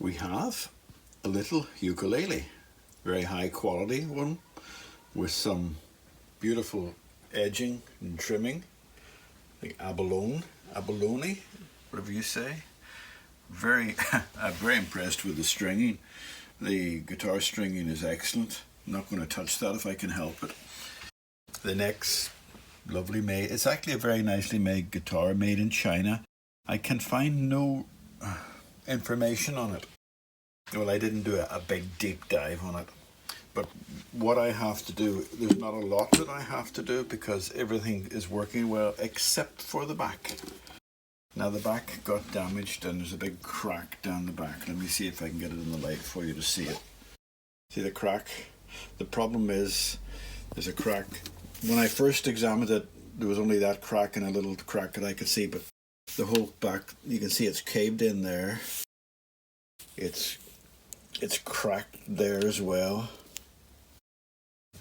we have a little ukulele, very high quality one with some beautiful edging and trimming, the abalone, whatever you say. I'm very impressed with the stringing. The guitar stringing is excellent. I'm not going to touch that if I can help it. The neck's lovely made. It's actually a very nicely made guitar made in China. I can find no information on it. Well, I didn't do a big deep dive on it. But what I have to do, there's not a lot that I have to do because everything is working well except for the back. Now the back got damaged and there's a big crack down the back. Let me see if I can get it in the light for you to see it. See the crack? The problem is there's a crack. When I first examined it, there was only that crack and a little crack that I could see, but the whole back, you can see it's caved in there. It's cracked there as well.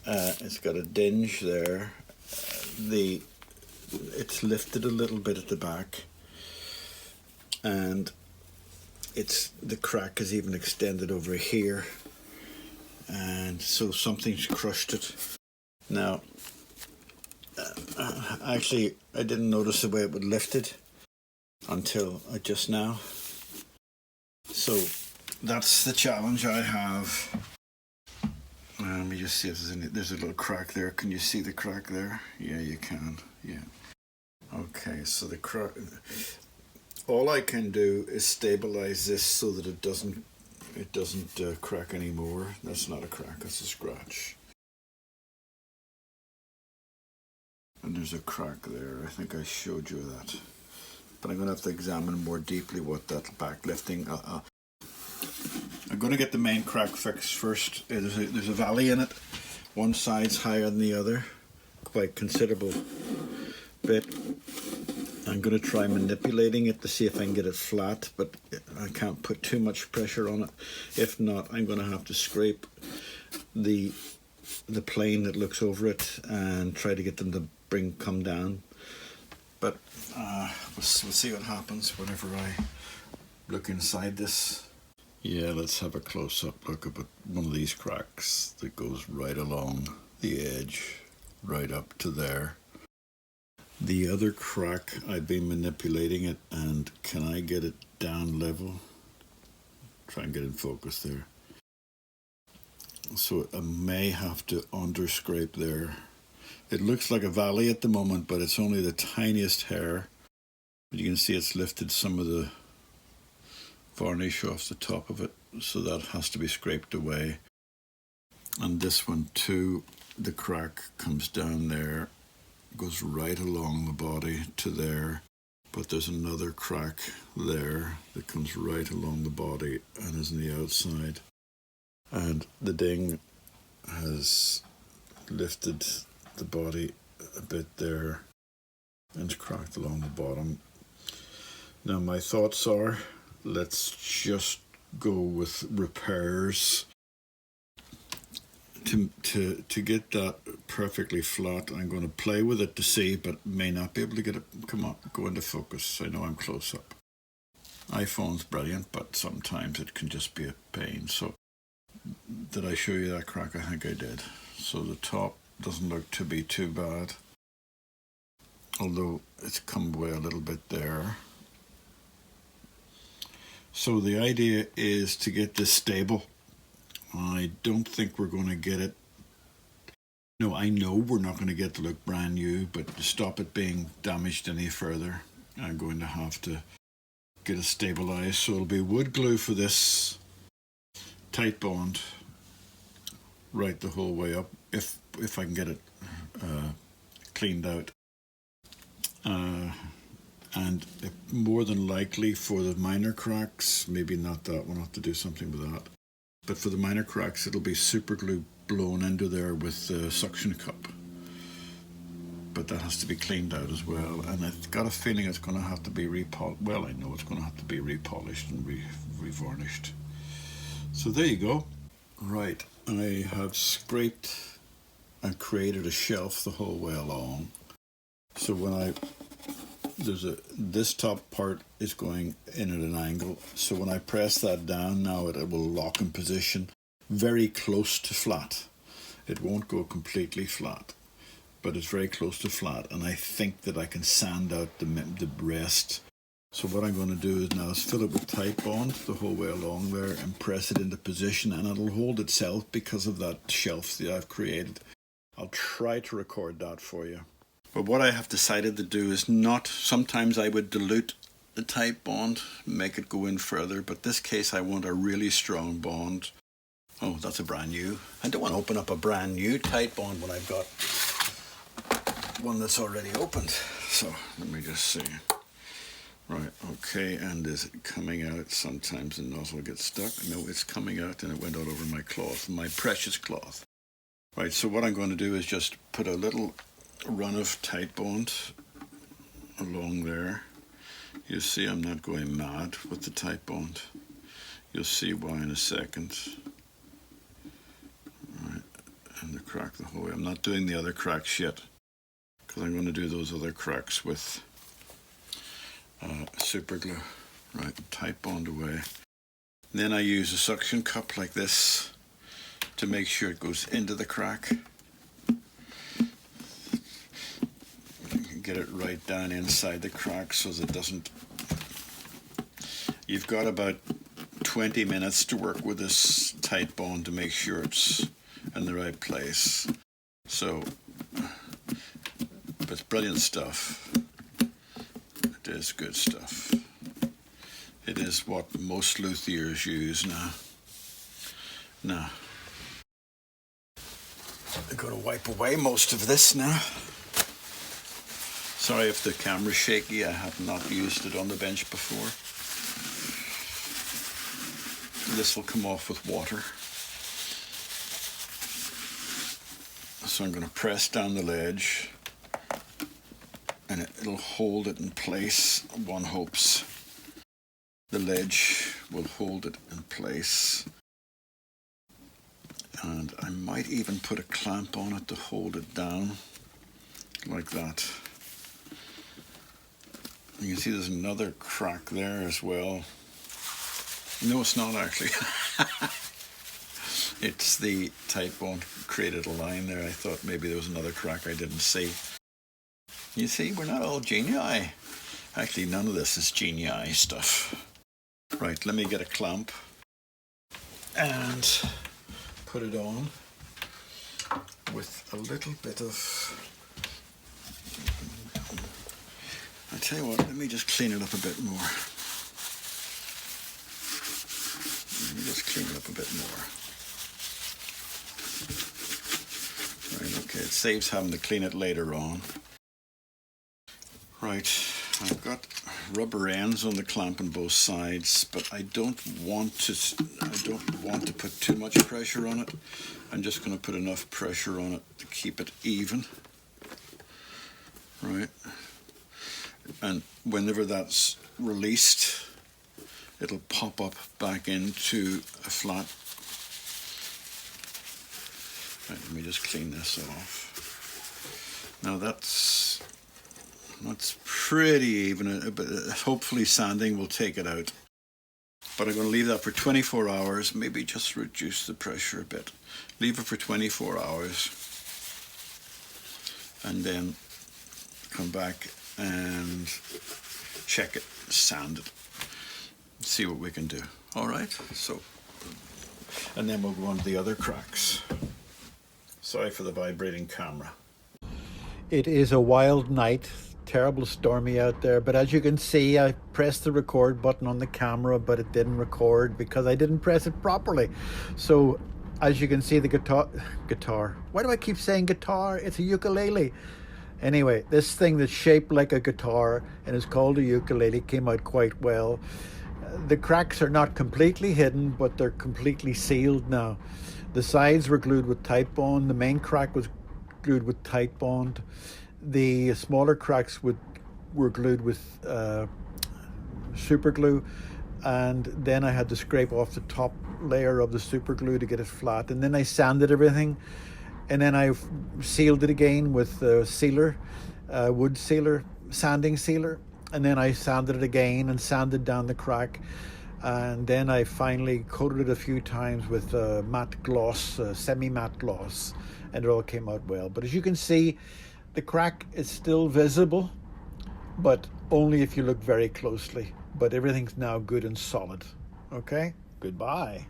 It's got a dinge there. It's lifted a little bit at the back. And the crack is even extended over here, and so something's crushed it. Now, actually, I didn't notice the way it would lift it until just now. So that's the challenge I have. Let me just see if there's a little crack there. Can you see the crack there? Yeah, you can. Yeah. Okay, so the crack. All I can do is stabilize this so that it doesn't crack anymore. That's not a crack, that's a scratch. And there's a crack there. I think I showed you that. But I'm going to have to examine more deeply what that back lifting. I'm going to get the main crack fixed first. There's a valley in it. One side's higher than the other, quite considerable bit. I'm going to try manipulating it to see if I can get it flat, but I can't put too much pressure on it. If not, I'm going to have to scrape the plane that looks over it and try to get them to come down. But we'll see what happens whenever I look inside this. Yeah, let's have a close-up look at one of these cracks that goes right along the edge, right up to there. The other crack, I've been manipulating it, and can I get it down level? Try and get in focus there. So I may have to underscrape there. It looks like a valley at the moment, but it's only the tiniest hair. But you can see it's lifted some of the varnish off the top of it, so that has to be scraped away. And this one too, the crack comes down there, goes right along the body to there, but there's another crack there that comes right along the body and is on the outside, and the ding has lifted the body a bit there and cracked along the bottom. Now my thoughts are, let's just go with repairs to get that perfectly flat. I'm going to play with it to see, but may not be able to get it. Come on, go into focus. I know I'm close up. iPhone's brilliant, but sometimes it can just be a pain. So did I show you that crack? I think I did. So the top doesn't look to be too bad, although it's come away a little bit there. So the idea is to get this stable. I don't think we're going to get it. No, I know we're not going to get to look brand new, but to stop it being damaged any further, I'm going to have to get it stabilized. So it'll be wood glue for this, tight bond right the whole way up, if I can get it cleaned out. And more than likely for the minor cracks, maybe not that, we'll have to do something with that. But for the minor cracks, it'll be super glue blown into there with the suction cup. But that has to be cleaned out as well. And I've got a feeling it's going to have to be repolished. Well, I know it's going to have to be repolished and revarnished. So there you go. Right, I have scraped and created a shelf the whole way along. So when I this top part is going in at an angle, so when I press that down now it will lock in position very close to flat. It won't go completely flat, but it's very close to flat, and I think that I can sand out the rest. So what I'm going to do is now is fill it with Titebond the whole way along there and press it into position, and it'll hold itself because of that shelf that I've created. I'll try to record that for you. But what I have decided to do is not, sometimes I would dilute the Titebond, make it go in further, but this case I want a really strong bond. Oh, that's a brand new. I don't want to open up a brand new Titebond when I've got one that's already opened. So let me just see. Right, okay, and is it coming out? Sometimes the nozzle gets stuck. No, it's coming out, and it went all over my cloth, my precious cloth. Right, so what I'm going to do is just put a little run of Titebond along there. You see I'm not going mad with the Titebond. You'll see why in a second. Right, and the crack the whole way. I'm not doing the other cracks yet, because I'm going to do those other cracks with super glue. Right, Titebond away. Then I use a suction cup like this to make sure it goes into the crack. Get it right down inside the crack so that it doesn't. You've got about 20 minutes to work with this Titebond to make sure it's in the right place. So, but it's brilliant stuff. It is good stuff. It is what most luthiers use now. Now, I'm going to wipe away most of this now. Sorry if the camera's shaky, I have not used it on the bench before. This will come off with water. So I'm going to press down the ledge, and it'll hold it in place, one hopes. The ledge will hold it in place. And I might even put a clamp on it to hold it down, like that. You can see there's another crack there as well. No, it's not actually. It's the Titebond created a line there. I thought maybe there was another crack I didn't see. You see, we're not all genii. Actually, none of this is genii stuff. Right, let me get a clamp and put it on with a little bit of... I tell you what, let me just clean it up a bit more. Let me just clean it up a bit more. Right, okay, it saves having to clean it later on. Right, I've got rubber ends on the clamp on both sides, but I don't want to put too much pressure on it. I'm just going to put enough pressure on it to keep it even. Right. And whenever that's released, it'll pop up back into a flat. Right, let me just clean this off. Now that's pretty even, but hopefully sanding will take it out. But I'm going to leave that for 24 hours, maybe just reduce the pressure a bit. Leave it for 24 hours and then come back and check it, sand it, see what we can do. All right, so, and then we'll go on to the other cracks. Sorry for the vibrating camera. It is a wild night, terrible stormy out there, but as you can see, I pressed the record button on the camera, but it didn't record because I didn't press it properly. So as you can see, the guitar, why do I keep saying guitar? It's a ukulele. Anyway, this thing that's shaped like a guitar and is called a ukulele came out quite well. The cracks are not completely hidden, but they're completely sealed now. The sides were glued with Titebond. The main crack was glued with Titebond. The smaller cracks were glued with super glue, and then I had to scrape off the top layer of the super glue to get it flat, and then I sanded everything. And then I sealed it again with sealer, wood sealer, sanding sealer. and then I sanded it again and sanded down the crack, and then I finally coated it a few times with matte gloss, semi-matte gloss, and it all came out well. But as you can see, the crack is still visible, but only if you look very closely. But everything's now good and solid. Okay, goodbye.